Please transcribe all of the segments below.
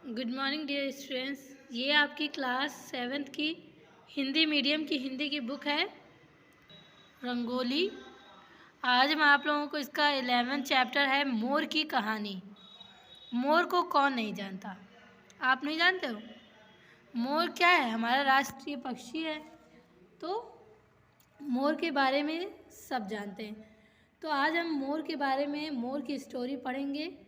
Good morning dear students. ये आपकी class 7th की हिंदी मीडियम की हिंदी की बुक है रंगोली। आज हम आप लोगों को इसका 11th चैप्टर है मोर की कहानी। मोर को कौन नहीं जानता? आप नहीं जानते हो? मोर क्या है? हमारा राष्ट्रीय पक्षी है। तो मोर के बारे में सब जानते हैं। तो आज हम मोर के बारे में मोर की स्टोरी पढ़ेंगे।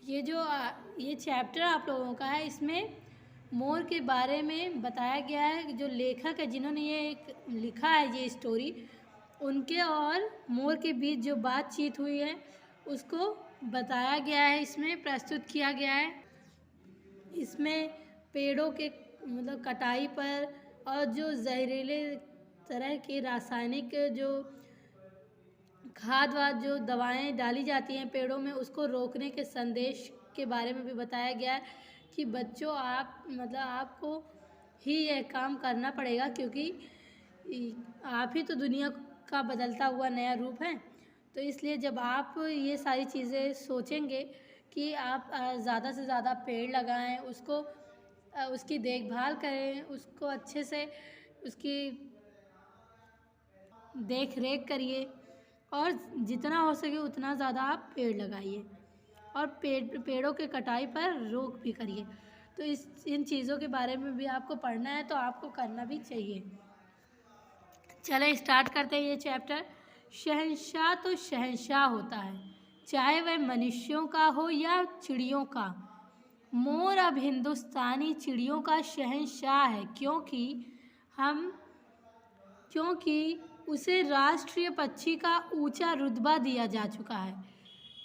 ये चैप्टर आप लोगों का है। इसमें मोर के बारे में बताया गया है कि जो लेखक है जिन्होंने ये लिखा है ये स्टोरी, उनके और मोर के बीच जो बातचीत हुई है उसको बताया गया है, इसमें प्रस्तुत किया गया है। इसमें पेड़ों के कटाई पर और जो जहरीले तरह के रासायनिक जो खाद वाद जो दवाएं डाली जाती हैं पेड़ों में, उसको रोकने के संदेश के बारे में भी बताया गया है कि बच्चों आपको ही यह काम करना पड़ेगा, क्योंकि आप ही तो दुनिया का बदलता हुआ नया रूप है। तो इसलिए जब आप ये सारी चीज़ें सोचेंगे कि आप ज़्यादा से ज़्यादा पेड़ लगाएं, उसकी देखभाल करें, उसको अच्छे से उसकी देख रेख करिए और जितना हो सके उतना ज़्यादा आप पेड़ लगाइए और पेड़ों के कटाई पर रोक भी करिए। तो इन चीज़ों के बारे में भी आपको पढ़ना है, तो आपको करना भी चाहिए। चले स्टार्ट करते हैं ये चैप्टर। शहंशाह तो शहंशाह होता है, चाहे वह मनुष्यों का हो या चिड़ियों का। मोर अब हिंदुस्तानी चिड़ियों का शहंशाह है, क्योंकि उसे राष्ट्रीय पक्षी का ऊंचा रुतबा दिया जा चुका है।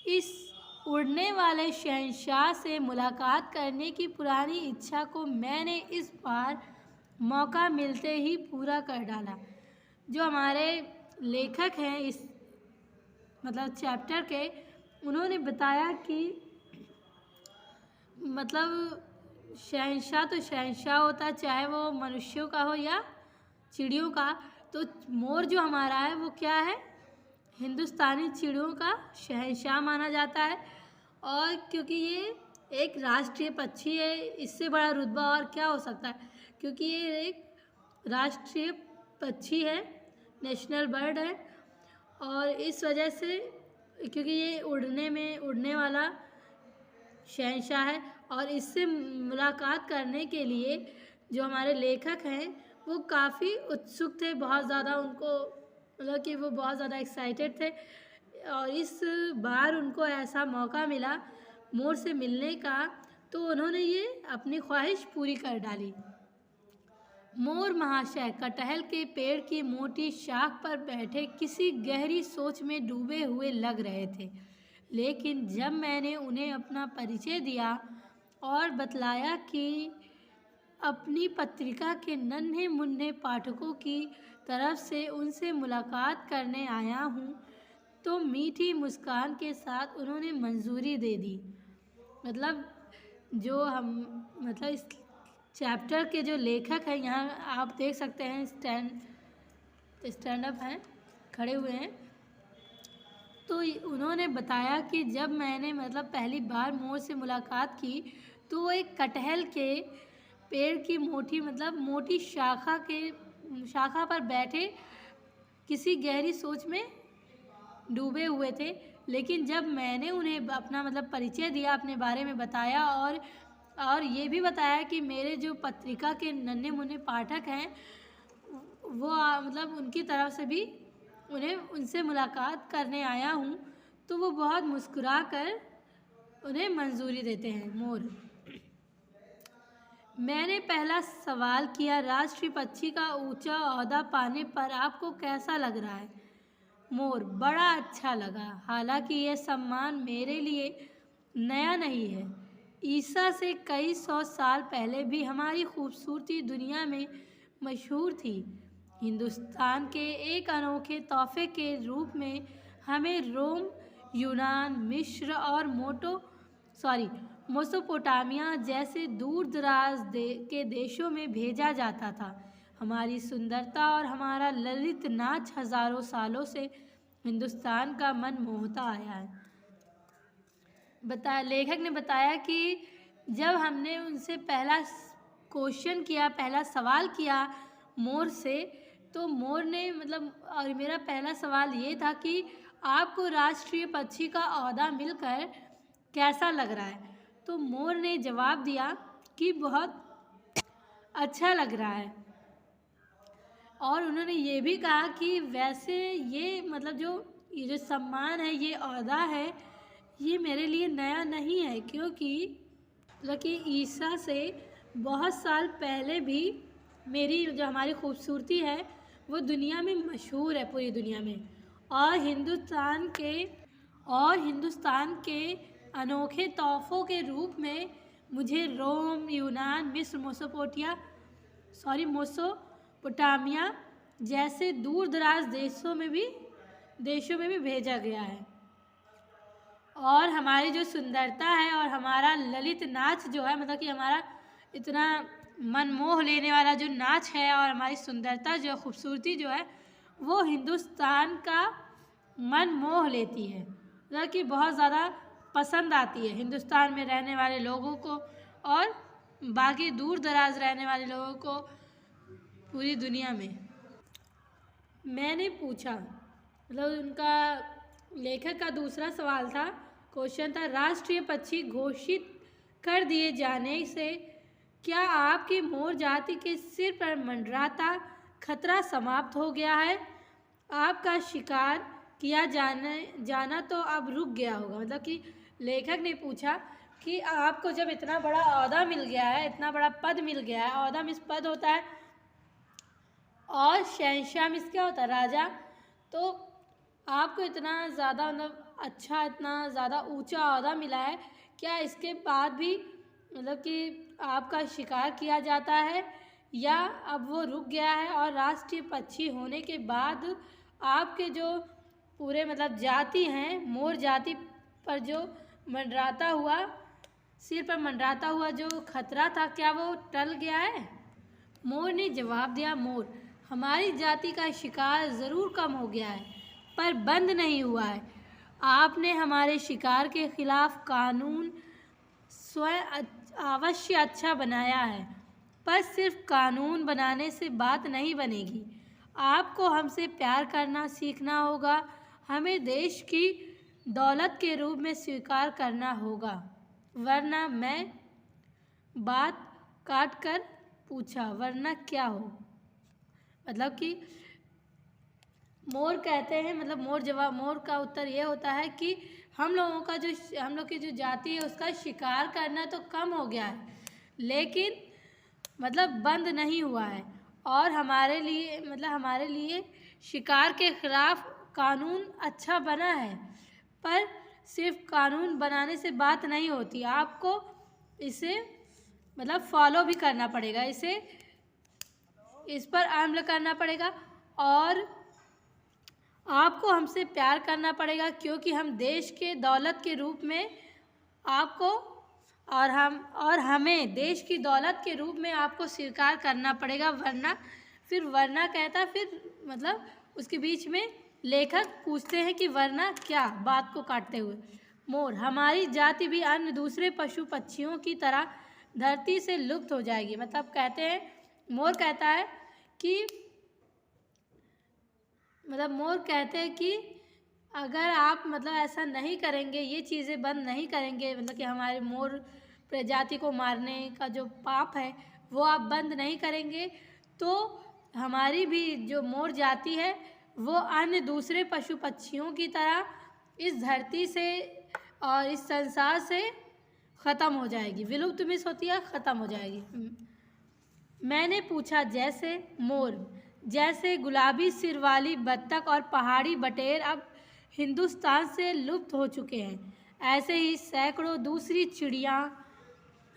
इस उड़ने वाले शहंशाह से मुलाकात करने की पुरानी इच्छा को मैंने इस बार मौका मिलते ही पूरा कर डाला। जो हमारे लेखक हैं इस चैप्टर के, उन्होंने बताया कि शहंशाह तो शहंशाह होता है, चाहे वो मनुष्यों का हो या चिड़ियों का। तो मोर जो हमारा है वो क्या है? हिंदुस्तानी चिड़ियों का शहंशाह माना जाता है। और क्योंकि ये एक राष्ट्रीय पक्षी है, इससे बड़ा रुतबा और क्या हो सकता है, क्योंकि ये एक राष्ट्रीय पक्षी है, नेशनल बर्ड है। और इस वजह से क्योंकि ये उड़ने वाला शहंशाह है, और इससे मुलाकात करने के लिए जो हमारे लेखक हैं वो काफ़ी उत्सुक थे, बहुत ज़्यादा उनको कि वो बहुत ज़्यादा एक्साइटेड थे। और इस बार उनको ऐसा मौका मिला मोर से मिलने का, तो उन्होंने ये अपनी ख्वाहिश पूरी कर डाली। मोर महाशय कटहल के पेड़ की मोटी शाख पर बैठे किसी गहरी सोच में डूबे हुए लग रहे थे, लेकिन जब मैंने उन्हें अपना परिचय दिया और बतलाया कि अपनी पत्रिका के नन्हे मुन्ने पाठकों की तरफ से उनसे मुलाकात करने आया हूँ, तो मीठी मुस्कान के साथ उन्होंने मंजूरी दे दी। इस चैप्टर के जो लेखक हैं, यहाँ आप देख सकते हैं स्टैंड अप हैं, खड़े हुए हैं। तो उन्होंने बताया कि जब मैंने पहली बार मोर से मुलाकात की, तो वो एक कटहल के पेड़ की मोटी शाखा पर बैठे किसी गहरी सोच में डूबे हुए थे। लेकिन जब मैंने उन्हें अपना परिचय दिया, अपने बारे में बताया और ये भी बताया कि मेरे जो पत्रिका के नन्हे मुन्ने पाठक हैं वो उनकी तरफ से भी उनसे मुलाकात करने आया हूँ, तो वो बहुत मुस्कुरा कर उन्हें मंजूरी देते हैं। मोर: मैंने पहला सवाल किया, राष्ट्रीय पक्षी का ऊंचा ओहदा पाने पर आपको कैसा लग रहा है? मोर: बड़ा अच्छा लगा। हालांकि यह सम्मान मेरे लिए नया नहीं है। ईसा से कई 100 साल पहले भी हमारी खूबसूरती दुनिया में मशहूर थी। हिंदुस्तान के एक अनोखे तोहफे के रूप में हमें रोम, यूनान, मिस्र और मेसोपोटामिया जैसे दूर दराज के देशों में भेजा जाता था। हमारी सुंदरता और हमारा ललित नाच हजारों सालों से हिंदुस्तान का मन मोहता आया है। लेखक ने बताया कि जब हमने उनसे पहला क्वेश्चन किया, पहला सवाल किया मोर से, तो मोर ने और मेरा पहला सवाल ये था कि आपको राष्ट्रीय पक्षी का ओहदा मिलकर कैसा लग रहा है। तो मोर ने जवाब दिया कि बहुत अच्छा लग रहा है। और उन्होंने ये भी कहा कि वैसे ये ये जो सम्मान है, ये ओहदा है, ये मेरे लिए नया नहीं है, क्योंकि ईसा से बहुत साल पहले भी मेरी जो हमारी खूबसूरती है वो दुनिया में मशहूर है, पूरी दुनिया में। और हिंदुस्तान के अनोखे तोहफ़ों के रूप में मुझे रोम, यूनान, मिस्र, मोसोपोटामिया जैसे दूर दराज देशों में भी भेजा गया है। और हमारी जो सुंदरता है और हमारा ललित नाच जो है, कि हमारा इतना मनमोह लेने वाला जो नाच है और हमारी सुंदरता जो खूबसूरती जो है, वो हिंदुस्तान का मन मोह लेती है, कि बहुत ज़्यादा पसंद आती है हिंदुस्तान में रहने वाले लोगों को और बाकी दूर दराज रहने वाले लोगों को पूरी दुनिया में। मैंने पूछा, उनका लेखक का दूसरा सवाल था, क्वेश्चन था, राष्ट्रीय पक्षी घोषित कर दिए जाने से क्या आपकी मोर जाति के सिर पर मंडराता खतरा समाप्त हो गया है? आपका शिकार किया जाना तो अब रुक गया होगा। कि लेखक ने पूछा कि आपको जब इतना बड़ा ओहदा मिल गया है, इतना बड़ा पद मिल गया है, ओहदा मीन्स पद होता है और शहंशाह मीन्स क्या होता है, राजा। तो आपको इतना ज़्यादा अच्छा, इतना ज़्यादा ऊंचा ओहदा मिला है, क्या इसके बाद भी कि आपका शिकार किया जाता है या अब वो रुक गया है? और राष्ट्रीय पक्षी होने के बाद आपके जो पूरे जाति हैं, मोर जाति पर जो सिर पर मंडराता हुआ जो खतरा था, क्या वो टल गया है? मोर ने जवाब दिया, मोर, हमारी जाति का शिकार ज़रूर कम हो गया है, पर बंद नहीं हुआ है। आपने हमारे शिकार के खिलाफ कानून स्वयं अवश्य अच्छा बनाया है, पर सिर्फ कानून बनाने से बात नहीं बनेगी। आपको हमसे प्यार करना सीखना होगा, हमें देश की दौलत के रूप में स्वीकार करना होगा, वरना मैं बात काट कर पूछा, वरना क्या हो? कि मोर कहते हैं, मोर का उत्तर ये होता है कि हम लोग की जो जाति है उसका शिकार करना तो कम हो गया है, लेकिन बंद नहीं हुआ है। और हमारे लिए शिकार के खिलाफ कानून अच्छा बना है, पर सिर्फ कानून बनाने से बात नहीं होती, आपको इसे फॉलो भी करना पड़ेगा, इस पर अमल करना पड़ेगा और आपको हमसे प्यार करना पड़ेगा, क्योंकि हम देश के दौलत के रूप में आपको और हमें देश की दौलत के रूप में आपको स्वीकार करना पड़ेगा, वरना कहता, फिर उसके बीच में लेखक पूछते हैं कि वरना क्या, बात को काटते हुए। मोर, हमारी जाति भी अन्य दूसरे पशु पक्षियों की तरह धरती से लुप्त हो जाएगी। कहते हैं, मोर कहता है कि मोर कहते हैं कि अगर आप ऐसा नहीं करेंगे, ये चीज़ें बंद नहीं करेंगे, कि हमारे मोर प्रजाति को मारने का जो पाप है वो आप बंद नहीं करेंगे, तो हमारी भी जो मोर जाति है वो अन्य दूसरे पशु पक्षियों की तरह इस धरती से और इस संसार से ख़त्म हो जाएगी, विलुप्त मिस होती है, ख़त्म हो जाएगी। मैंने पूछा, जैसे मोर, जैसे गुलाबी सिर वाली बत्तख और पहाड़ी बटेर अब हिंदुस्तान से लुप्त हो चुके हैं, ऐसे ही सैकड़ों दूसरी चिड़ियाँ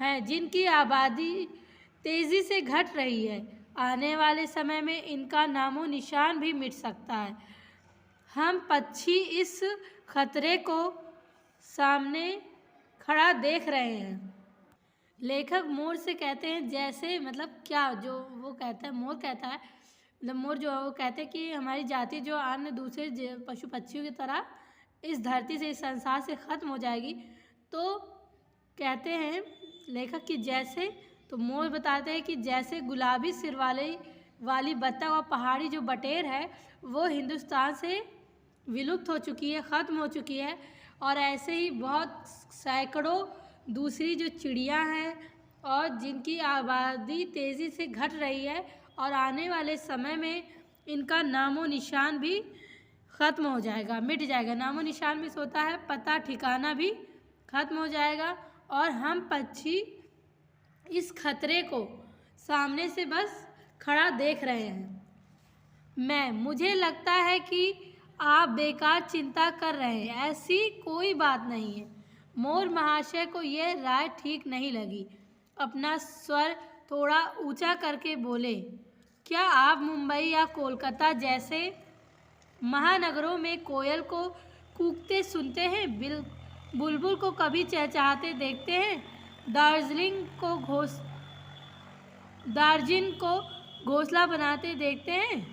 हैं जिनकी आबादी तेज़ी से घट रही है। आने वाले समय में इनका नामो निशान भी मिट सकता है। हम पक्षी इस खतरे को सामने खड़ा देख रहे हैं। लेखक मोर से कहते हैं, जैसे क्या, जो वो कहता है, मोर कहता है, मोर जो वो कहते हैं कि हमारी जाति जो अन्य दूसरे पशु पक्षियों की तरह इस धरती से, इस संसार से ख़त्म हो जाएगी, तो कहते हैं लेखक कि जैसे, तो मोर बताते हैं कि जैसे गुलाबी सिर वाली बत्तख और पहाड़ी जो बटेर है वो हिंदुस्तान से विलुप्त हो चुकी है, ख़त्म हो चुकी है, और ऐसे ही बहुत सैकड़ों दूसरी जो चिड़िया हैं और जिनकी आबादी तेज़ी से घट रही है और आने वाले समय में इनका नामो निशान भी ख़त्म हो जाएगा, मिट जाएगा। नामो निशान भी होता है, पता ठिकाना भी ख़त्म हो जाएगा और हम पक्षी इस खतरे को सामने से बस खड़ा देख रहे हैं। मुझे लगता है कि आप बेकार चिंता कर रहे हैं, ऐसी कोई बात नहीं है। मोर महाशय को यह राय ठीक नहीं लगी। अपना स्वर थोड़ा ऊंचा करके बोले, क्या आप मुंबई या कोलकाता जैसे महानगरों में कोयल को कूकते सुनते हैं? बुलबुल को कभी चहचहाते देखते हैं? दार्जिलिंग को घोंसला बनाते देखते हैं?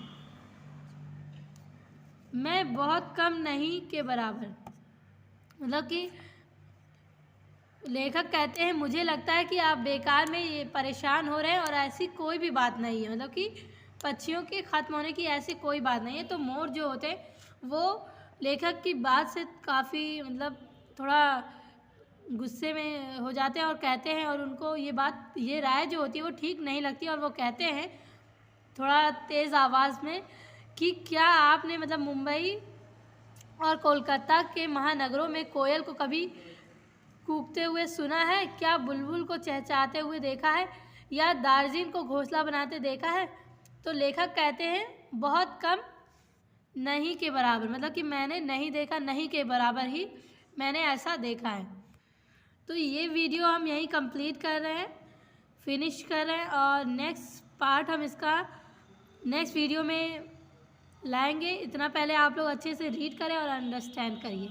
मैं बहुत कम नहीं के बराबर। मतलब कि लेखक कहते हैं मुझे लगता है कि आप बेकार में ये परेशान हो रहे हैं और ऐसी कोई भी बात नहीं है। मतलब कि पक्षियों के ख़त्म होने की ऐसी कोई बात नहीं है। तो मोर जो होते हैं वो लेखक की बात से काफ़ी मतलब थोड़ा गुस्से में हो जाते हैं और कहते हैं, और उनको ये राय जो होती है वो ठीक नहीं लगती, और वो कहते हैं थोड़ा तेज़ आवाज़ में कि क्या आपने मतलब मुंबई और कोलकाता के महानगरों में कोयल को कभी कूकते हुए सुना है? क्या बुलबुल को चहचहाते हुए देखा है या दार्जिलिंग को घोंसला बनाते देखा है? तो लेखक कहते हैं बहुत कम नहीं के बराबर। मतलब कि मैंने नहीं देखा, नहीं के बराबर ही मैंने ऐसा देखा है। तो ये वीडियो हम यहीं कंप्लीट कर रहे हैं, फिनिश कर रहे हैं, और नेक्स्ट पार्ट हम इसका नेक्स्ट वीडियो में लाएंगे। इतना पहले आप लोग अच्छे से रीड करें और अंडरस्टैंड करिए।